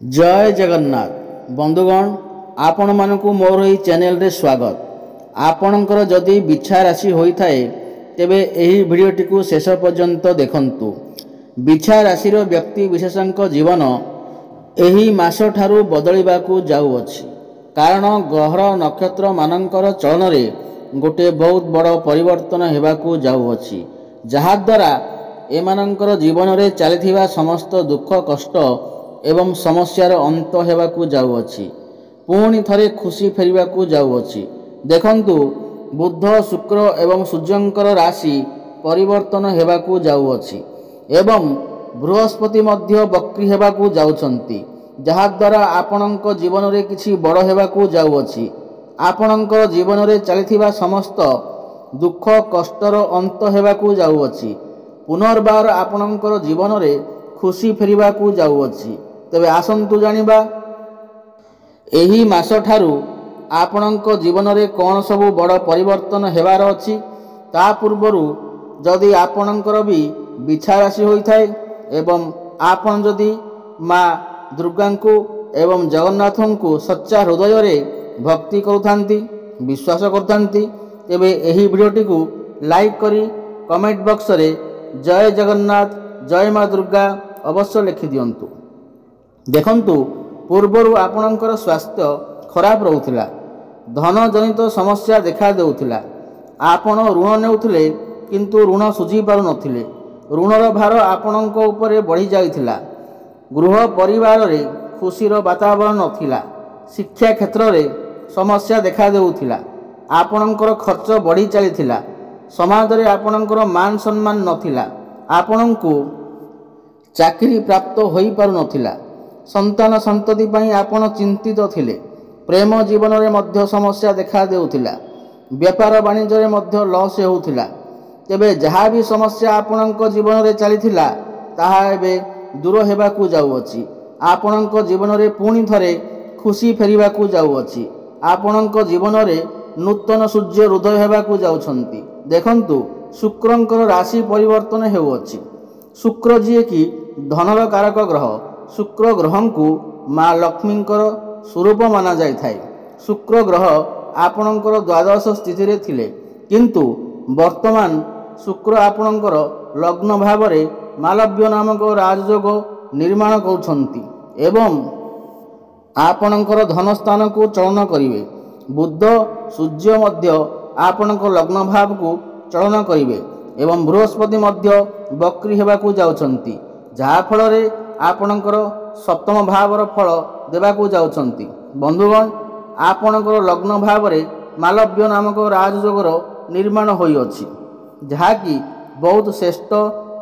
जय जगन्नाथ बंधुगण आपण मानकु मोर ही चैनल रे स्वागत। आपणकर जदि बिछा राशि होइथाए तेबे एही भिडियोटी को शेष पर्यंत देखंतु। बिछा राशिर व्यक्ति विशेषक जीवन एही मास ठारू बदलिबाकू जाउअछि, कारण ग्रह नक्षत्र मानकर चलन रे गोटे बहुत बड़ परिवर्तन हेबाकू जाउअछि, जहा द्वारा एमानकर जीवन रे चलिथिबा समस्त दुख कष्ट एवं समस्यार अंत हेबाकू जाउअछि, पुणी थरे खुशी फेरिबाकू जाउअछि। देखंतु बुध शुक्र एवं सूर्यंकर राशि परिवर्तन हेबाकू जाउअछि एवं बृहस्पति मध्य वक्री हेबाकू जाउछंती, जहा द्वारा आपणक जीवन रे किछि बड़ हेबाकू जाउअछि। आपणक जीवन रे चलिथिबा समस्त दुख कष्टर अंत हेबाकू जाउअछि, पुनर्बार आपणकर जीवन रे खुशी फेरिबाकू जाउअछि। तेबे आसंतु जानिबा एही मास ठारू आपणक जीवन रे कौन सबु बड़ परिवर्तन हेबार अछि। ता पूर्वरु जदि आपणकर भी बिछा राशि होइथाए एवं आपण जदि माँ दुर्गा को एवं जगन्नाथ को सच्चा हृदय रे भक्ति करुथांती विश्वास करथांती, तेबे एही वीडियोटी को लाइक करी कमेंट बॉक्स रे जय जगन्नाथ जय माँ दुर्गा अवश्य लिखि दियंतु। देखंतु पूर्वरु आपणकर स्वास्थ्य खराब रहुथिला, धन जनित समस्या देखा देउथिला, आपण ऋण नेउथिले किंतु ऋण सुझी पारु नथिले, ऋणर भार आपणक उपरे बढ़ी जाइथिला, गृह परिवार रे खुशीर वातावरण नथिला, शिक्षा क्षेत्र रे समस्या देखा देउथिला, आपणकर खर्च बढ़ी चलीथिला, समाज रे आपणकर मान सम्मान नथिला, आपणकु चाकरी प्राप्त होई पारु नथिला, संतान संतति पई आपण चिंतित थिले, प्रेम जीवन रे मध्य समस्या देखा देउथिला, व्यापार वाणिज्य रे मध्य लॉस हेउथिला। तेबे जहा भी समस्या आपणक जीवन रे चलीथिला ताहा एबे दूर हेबाकू जाउअछि। आपणक जीवन रे पुणी थरे खुशी फेरिबाकू जाउअछि। आपणक जीवन रे नूतन सूर्य हृदय हेबाकू जाउछंती। देखंतु शुक्रंकर राशि परिवर्तन हेउअछि। शुक्र जिए कि धनर कारक ग्रह, शुक्र ग्रह को माँ लक्ष्मींकर स्वरूप माना जाय थाए। शुक्र ग्रह आपणकर द्वादश स्थिति रे थिले, किंतु वर्तमान शुक्र आपणकर लग्न भाव रे मालव्य नामक राजयोग निर्माण करुछंती एवं आपणकर धन स्थान को चलन करिवे। बुध सूर्य मध्य आपणक लग्न भाव को चलन करिवे एवं बृहस्पति मध्य वक्री हेबाकू जाउछंती, जहा फल रे आपणकर सप्तम भावर फल देबाकू जाउछंती। बंधुगण आपणकर लग्न भाव रे मालव्य नामक राजयोगर निर्माण होई अछि, जहा कि बहुत श्रेष्ठ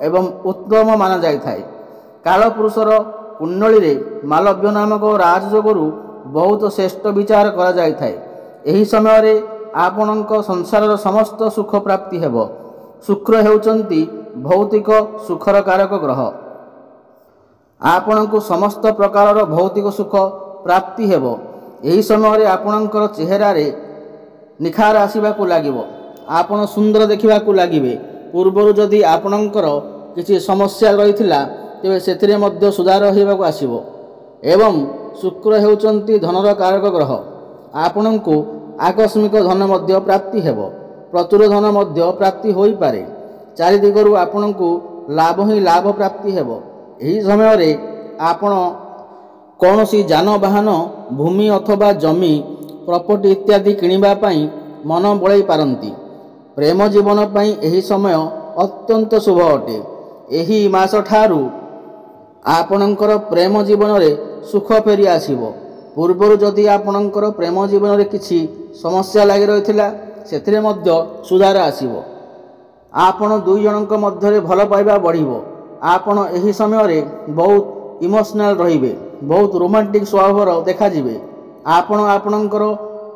एवं उत्तम माना जाय थाए। कालपुरुषर कुंडली रे मालव्य नामक राजयोगरु बहुत श्रेष्ठ विचार करा जाय थाए। एही समय रे आपणक संसारर समस्त सुख प्राप्ति हेबो। शुक्र हेउचंती भौतिक सुखर कारक ग्रह, आपणको समस्त प्रकार भौतिक सुख प्राप्ति हेबो। एही समय रे आपणकर चेहरा रे निखार आसीबाकू लागिबो, आपण सुंदर देखिबाकू लागिबे। पूर्वरु जदि आपणकर किछि समस्या रहिथिला तेबे सेथिरे मध्य सुधार हेबाकू आसीबो एवं शुक्र हेउचंती धनर कारक ग्रह, आपणको आकस्मिक धन मध्य प्राप्ति हेबो, प्रचुर धन मध्य प्राप्ति होई पारे। चारि दिगरु आपणको लाभ ही लाभ प्राप्ति हेबो। एही समय रे आपण कौनसी जानवाहन भूमि अथवा जमी प्रॉपर्टी इत्यादि किनिबा पई मन बळाई पारंती। प्रेम जीवन पई एही समय अत्यंत शुभ अटे। एही मास ठारू आपणकर प्रेम जीवन रे सुख फेरी आसीबो। पूर्वरु जदि आपणकर प्रेम जीवन रे किछि समस्या लागि रहिथिला सेथिरे मध्य सुधार आसीबो। आपण दुई जनक मध्य रे भल पाइबा बढ़िबो। आपण एही समय रे बहुत इमोशनल रहिबे, बहुत रोमांटिक स्वभावर देखा जिवे। आपण आपणकर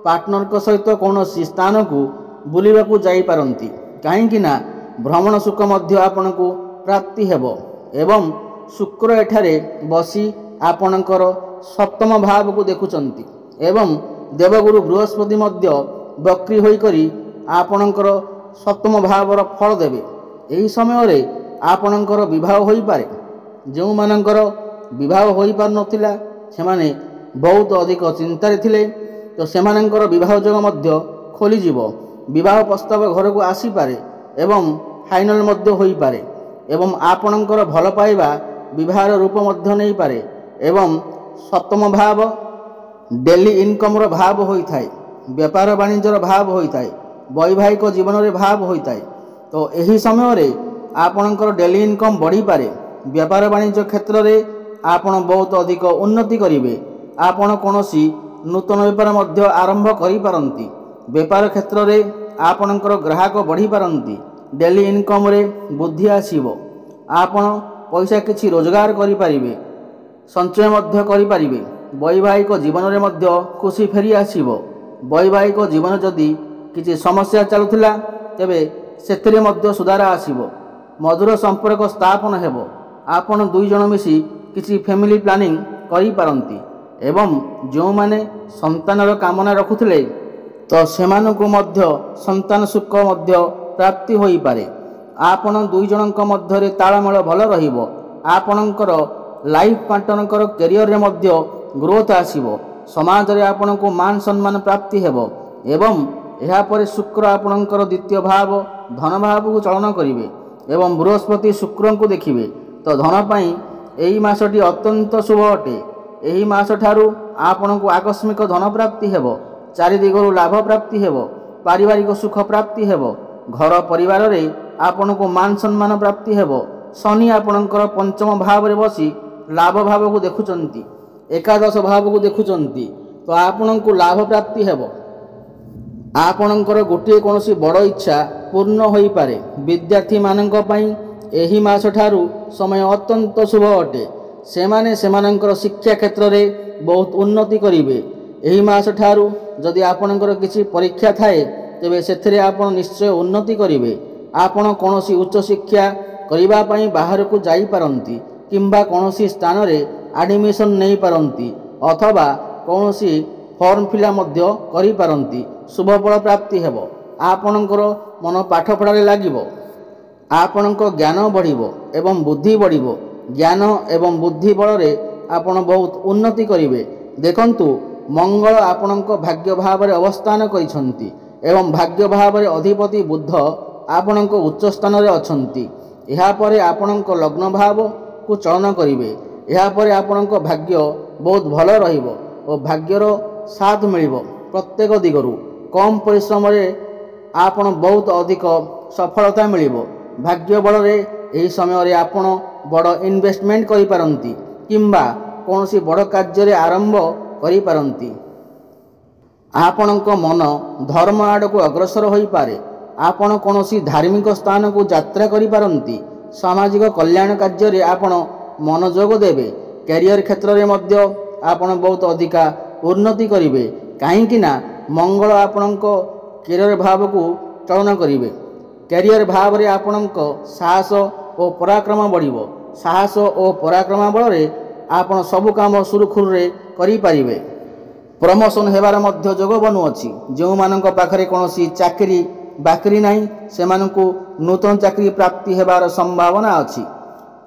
पार्टनर को सहित कौनसी स्थान को बुलिबाकू जाई पारंती, काहेकि ना भ्रमण सुख मध्य आपणको प्राप्ति हेबो एवं शुक्र एठारे बसी आपणकर सप्तम भाव को देखुचंती एवं देवगुरु बृहस्पति मध्य वक्री होई करी आपणकर सप्तम भावर फल देबे। एही समय रे आपणकर विवाह होई पारे। जो मानकर विवाह होई पार नथिला ସେମାନେ ବହୁତ ଅଧିକ ଚିନ୍ତାରେ ଥିଲେ, ତ ସେମାନଙ୍କର ବିବାହ ଯୋଗ ମଧ୍ୟ ଖୋଲିଯିବ। ବିବାହ ପ୍ରସ୍ତାବ ଘରକୁ ଆସିପାରେ ଏବଂ ଫାଇନାଲ ମଧ୍ୟ ହୋଇପାରେ ଏବଂ ଆପଣଙ୍କର ଭଲ ପାଇବା ବିବାହର ରୂପ ମଧ୍ୟ ନେଇପାରେ। ଏବଂ ସପ୍ତମ ଭାବ ଡେଲି ଇନକମ୍ର ଭାବ ହୋଇଥାଏ, ବେପାର ବାଣିଜ୍ୟର ଭାବ ହୋଇଥାଏ, ବୈବାହିକ ଜୀବନରେ ଭାବ ହୋଇଥାଏ। ତ ଏହି ସମୟରେ ଆପଣଙ୍କର ଡେଲି ଇନକମ୍ ବଢ଼ିପାରେ। ବେପାର ବାଣିଜ୍ୟ କ୍ଷେତ୍ରରେ ଆପଣ ବହୁତ ଅଧିକ ଉନ୍ନତି କରିବେ। ଆପଣ କୌଣସି ନୂତନ ବେପାର ମଧ୍ୟ ଆରମ୍ଭ କରିପାରନ୍ତି। ବେପାର କ୍ଷେତ୍ରରେ ଆପଣଙ୍କର ଗ୍ରାହକ ବଢ଼ିପାରନ୍ତି। ଡେଲି ଇନକମ୍ରେ ବୃଦ୍ଧି ଆସିବ। ଆପଣ ପଇସା କିଛି ରୋଜଗାର କରିପାରିବେ, ସଞ୍ଚୟ ମଧ୍ୟ କରିପାରିବେ। ବୈବାହିକ ଜୀବନରେ ମଧ୍ୟ ଖୁସି ଫେରି ଆସିବ। ବୈବାହିକ ଜୀବନ ଯଦି କିଛି ସମସ୍ୟା ଚାଲୁଥିଲା ତେବେ ସେଥିରେ ମଧ୍ୟ ସୁଧାର ଆସିବ। ମଧୁର ସମ୍ପର୍କ ସ୍ଥାପନ ହେବ। ଆପଣ ଦୁଇ ଜଣ ମିଶି କିଛି ଫ୍ୟାମିଲି ପ୍ଲାନିଂ କରିପାରନ୍ତି ଏବଂ ଯେଉଁମାନେ ସନ୍ତାନର କାମନା ରଖୁଥିଲେ ତ ସେମାନଙ୍କୁ ମଧ୍ୟ ସନ୍ତାନ ସୁଖ ମଧ୍ୟ ପ୍ରାପ୍ତି ହୋଇପାରେ। ଆପଣ ଦୁଇ ଜଣଙ୍କ ମଧ୍ୟରେ ତାଳମେଳ ଭଲ ରହିବ। ଆପଣଙ୍କର ଲାଇଫ୍ ପାର୍ଟନରଙ୍କର କ୍ୟାରିୟରରେ ମଧ୍ୟ ଗ୍ରୋଥ ଆସିବ। ସମାଜରେ ଆପଣଙ୍କୁ ମାନ ସମ୍ମାନ ପ୍ରାପ୍ତି ହେବ ଏବଂ ଏହାପରେ ଶୁକ୍ର ଆପଣଙ୍କର ଦ୍ୱିତୀୟ ଭାବ ଧନ ଭାବକୁ ଚଳନ କରିବେ ଏବଂ ବୃହସ୍ପତି ଶୁକ୍ରଙ୍କୁ ଦେଖିବେ। ତ ଧନ ପାଇଁ ଏହି ମାସଟି ଅତ୍ୟନ୍ତ ଶୁଭ ଅଟେ। ଏହି ମାସଠାରୁ ଆପଣଙ୍କୁ ଆକସ୍ମିକ ଧନ ପ୍ରାପ୍ତି ହେବ। ଚାରି ଦିଗରୁ ଲାଭ ପ୍ରାପ୍ତି ହେବ। ପାରିବାରିକ ସୁଖ ପ୍ରାପ୍ତି ହେବ। ଘର ପରିବାରରେ ଆପଣଙ୍କୁ ମାନ ସମ୍ମାନ ପ୍ରାପ୍ତି ହେବ। ଶନି ଆପଣଙ୍କର ପଞ୍ଚମ ଭାବରେ ବସି ଲାଭ ଭାବକୁ ଦେଖୁଛନ୍ତି, ଏକାଦଶ ଭାବକୁ ଦେଖୁଛନ୍ତି, ତ ଆପଣଙ୍କୁ ଲାଭ ପ୍ରାପ୍ତି ହେବ। ଆପଣଙ୍କର ଗୋଟିଏ କୌଣସି ବଡ଼ ଇଚ୍ଛା ପୂର୍ଣ୍ଣ ହୋଇପାରେ। ବିଦ୍ୟାର୍ଥୀମାନଙ୍କ ପାଇଁ ଏହି ମାସଠାରୁ ସମୟ ଅତ୍ୟନ୍ତ ଶୁଭ ଅଟେ। ସେମାନେ ସେମାନଙ୍କର ଶିକ୍ଷା କ୍ଷେତ୍ରରେ ବହୁତ ଉନ୍ନତି କରିବେ। ଏହି ମାସଠାରୁ ଯଦି ଆପଣଙ୍କର କିଛି ପରୀକ୍ଷା ଥାଏ ତେବେ ସେଥିରେ ଆପଣ ନିଶ୍ଚୟ ଉନ୍ନତି କରିବେ। ଆପଣ କୌଣସି ଉଚ୍ଚଶିକ୍ଷା କରିବା ପାଇଁ ବାହାରକୁ ଯାଇପାରନ୍ତି କିମ୍ବା କୌଣସି ସ୍ଥାନରେ ଆଡ଼ମିସନ୍ ନେଇପାରନ୍ତି ଅଥବା କୌଣସି ଫର୍ମ ଫିଲ୍ଅପ୍ ମଧ୍ୟ କରିପାରନ୍ତି। ଶୁଭଫଳ ପ୍ରାପ୍ତି ହେବ। ଆପଣଙ୍କର ମନ ପାଠପଢ଼ାରେ ଲାଗିବ। ଆପଣଙ୍କ ଜ୍ଞାନ ବଢ଼ିବ ଏବଂ ବୁଦ୍ଧି ବଢ଼ିବ। ଜ୍ଞାନ ଏବଂ ବୁଦ୍ଧି ବଳରେ ଆପଣ ବହୁତ ଉନ୍ନତି କରିବେ। ଦେଖନ୍ତୁ, ମଙ୍ଗଳ ଆପଣଙ୍କ ଭାଗ୍ୟ ଭାବରେ ଅବସ୍ଥାନ କରିଛନ୍ତି ଏବଂ ଭାଗ୍ୟ ଭାବରେ ଅଧିପତି ବୁଧ ଆପଣଙ୍କ ଉଚ୍ଚ ସ୍ଥାନରେ ଅଛନ୍ତି। ଏହାପରେ ଆପଣଙ୍କ ଲଗ୍ନ ଭାବକୁ ଚଳନ କରିବେ। ଏହାପରେ ଆପଣଙ୍କ ଭାଗ୍ୟ ବହୁତ ଭଲ ରହିବ ଓ ଭାଗ୍ୟର ସାଥ ମିଳିବ ପ୍ରତ୍ୟେକ ଦିଗରୁ। କମ୍ ପରିଶ୍ରମରେ ଆପଣ ବହୁତ ଅଧିକ ସଫଳତା ମିଳିବ। ଭାଗ୍ୟ ବଳରେ ଏହି ସମୟରେ ଆପଣ ବଡ଼ ଇନଭେଷ୍ଟମେଣ୍ଟ କରିପାରନ୍ତି କିମ୍ବା କୌଣସି ବଡ଼ କାର୍ଯ୍ୟରେ ଆରମ୍ଭ କରିପାରନ୍ତି। ଆପଣଙ୍କ ମନ ଧର୍ମ ଆଡ଼କୁ ଅଗ୍ରସର ହୋଇପାରେ। ଆପଣ କୌଣସି ଧାର୍ମିକ ସ୍ଥାନକୁ ଯାତ୍ରା କରିପାରନ୍ତି। ସାମାଜିକ କଲ୍ୟାଣ କାର୍ଯ୍ୟରେ ଆପଣ ମନୋଯୋଗ ଦେବେ। କ୍ୟାରିୟର କ୍ଷେତ୍ରରେ ମଧ୍ୟ ଆପଣ ବହୁତ ଅଧିକା ଉନ୍ନତି କରିବେ, କାହିଁକି ନା ମଙ୍ଗଳ ଆପଣଙ୍କ କ୍ୟାରିୟର ଭାବକୁ ଚଳନ କରିବେ। କ୍ୟାରିୟର ଭାବରେ ଆପଣଙ୍କ ସାହସ ଓ ପରାକ୍ରମ ବଢ଼ିବ। ସାହସ ଓ ପରାକ୍ରମ ବଳରେ ଆପଣ ସବୁ କାମ ସୁରୁଖୁରୁରେ କରିପାରିବେ। ପ୍ରମୋସନ୍ ହେବାର ମଧ୍ୟ ଯୋଗ ବନୁଅଛି। ଯେଉଁମାନଙ୍କ ପାଖରେ କୌଣସି ଚାକିରି ବାକିରି ନାହିଁ ସେମାନଙ୍କୁ ନୂତନ ଚାକିରି ପ୍ରାପ୍ତି ହେବାର ସମ୍ଭାବନା ଅଛି।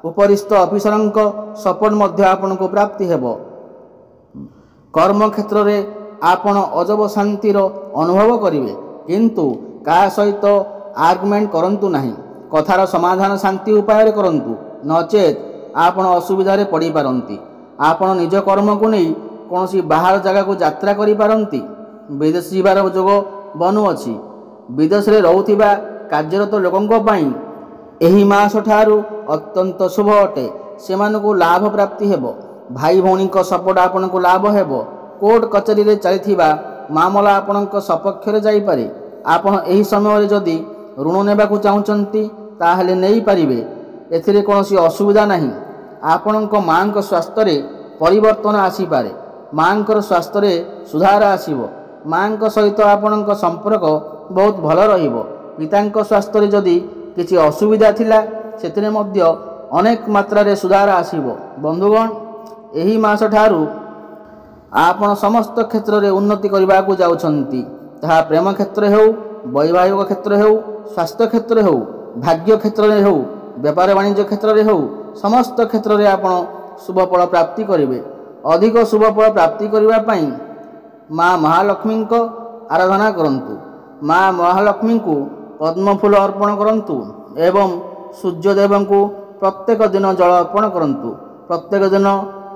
ଉପରିସ୍ଥ ଅଫିସରଙ୍କ ସପୋର୍ଟ ମଧ୍ୟ ଆପଣଙ୍କୁ ପ୍ରାପ୍ତି ହେବ। କର୍ମକ୍ଷେତ୍ରରେ ଆପଣ ଅଜବ ଶାନ୍ତିର ଅନୁଭବ କରିବେ, କିନ୍ତୁ କାହା ସହିତ ଆର୍ଗୁମେଣ୍ଟ କରନ୍ତୁ ନାହିଁ। କଥାର ସମାଧାନ ଶାନ୍ତି ଉପାୟରେ କରନ୍ତୁ, ନଚେତ୍ ଆପଣ ଅସୁବିଧାରେ ପଡ଼ିପାରନ୍ତି। ଆପଣ ନିଜ କର୍ମକୁ ନେଇ କୌଣସି ବାହାର ଜାଗାକୁ ଯାତ୍ରା କରିପାରନ୍ତି। ବିଦେଶ ଯିବାର ଯୋଗ ବନୁଅଛି। ବିଦେଶରେ ରହୁଥିବା କାର୍ଯ୍ୟରତ ଲୋକଙ୍କ ପାଇଁ ଏହି ମାସଠାରୁ ଅତ୍ୟନ୍ତ ଶୁଭ ଅଟେ। ସେମାନଙ୍କୁ ଲାଭ ପ୍ରାପ୍ତି ହେବ। ଭାଇ ଭଉଣୀଙ୍କ ସପୋର୍ଟ ଆପଣଙ୍କୁ ଲାଭ ହେବ। କୋର୍ଟ କଚେରୀରେ ଚାଲିଥିବା ମାମଲା ଆପଣଙ୍କ ସପକ୍ଷରେ ଯାଇପାରେ। ଆପଣ ଏହି ସମୟରେ ଯଦି ଋଣ ନେବାକୁ ଚାହୁଁଛନ୍ତି ତାହେଲେ ନେଇପାରିବେ। ଏଥିରେ କୌଣସି ଅସୁବିଧା ନାହିଁ। ଆପଣଙ୍କ ମାଙ୍କ ସ୍ୱାସ୍ଥ୍ୟରେ ପରିବର୍ତ୍ତନ ଆସିପାରେ। ମାଙ୍କର ସ୍ୱାସ୍ଥ୍ୟରେ ସୁଧାର ଆସିବ। ମାଙ୍କ ସହିତ ଆପଣଙ୍କ ସମ୍ପର୍କ ବହୁତ ଭଲ ରହିବ। ପିତାଙ୍କ ସ୍ୱାସ୍ଥ୍ୟରେ ଯଦି କିଛି ଅସୁବିଧା ଥିଲା ସେଥିରେ ମଧ୍ୟ ଅନେକ ମାତ୍ରାରେ ସୁଧାର ଆସିବ। ବନ୍ଧୁଗଣ, ଏହି ମାସଠାରୁ ଆପଣ ସମସ୍ତ କ୍ଷେତ୍ରରେ ଉନ୍ନତି କରିବାକୁ ଯାଉଛନ୍ତି। ତାହା ପ୍ରେମ କ୍ଷେତ୍ରରେ ହେଉ, ବୈବାହିକ କ୍ଷେତ୍ରରେ ହେଉ, ସ୍ୱାସ୍ଥ୍ୟ କ୍ଷେତ୍ରରେ ହେଉ, ଭାଗ୍ୟ କ୍ଷେତ୍ରରେ ହେଉ, ବେପାର ବାଣିଜ୍ୟ କ୍ଷେତ୍ରରେ ହେଉ, ସମସ୍ତ କ୍ଷେତ୍ରରେ ଆପଣ ଶୁଭଫଳ ପ୍ରାପ୍ତି କରିବେ। अधिक शुभफल प्राप्ति करने माँ महालक्ष्मी आराधना करंतु। माँ महालक्ष्मी को पद्मफूल अर्पण करंतु एवं सूर्यदेव को प्रत्येक दिन जल अर्पण करंतु। प्रत्येक दिन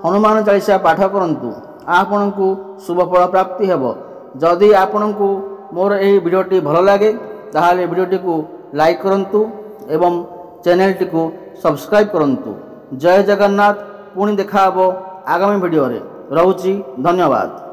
हनुमान चालीसा पाठ करंतु। आपण को शुभफल प्राप्ति हेब। जदि आपण को मोर यही वीडियोटी भल लगे ताहले वीडियोटी को लाइक करंतु एवं चैनल टी को सब्सक्राइब करंतु। जय जगन्नाथ। पुणी देखा आगामी वीडियो रे। रहुची। धन्यवाद।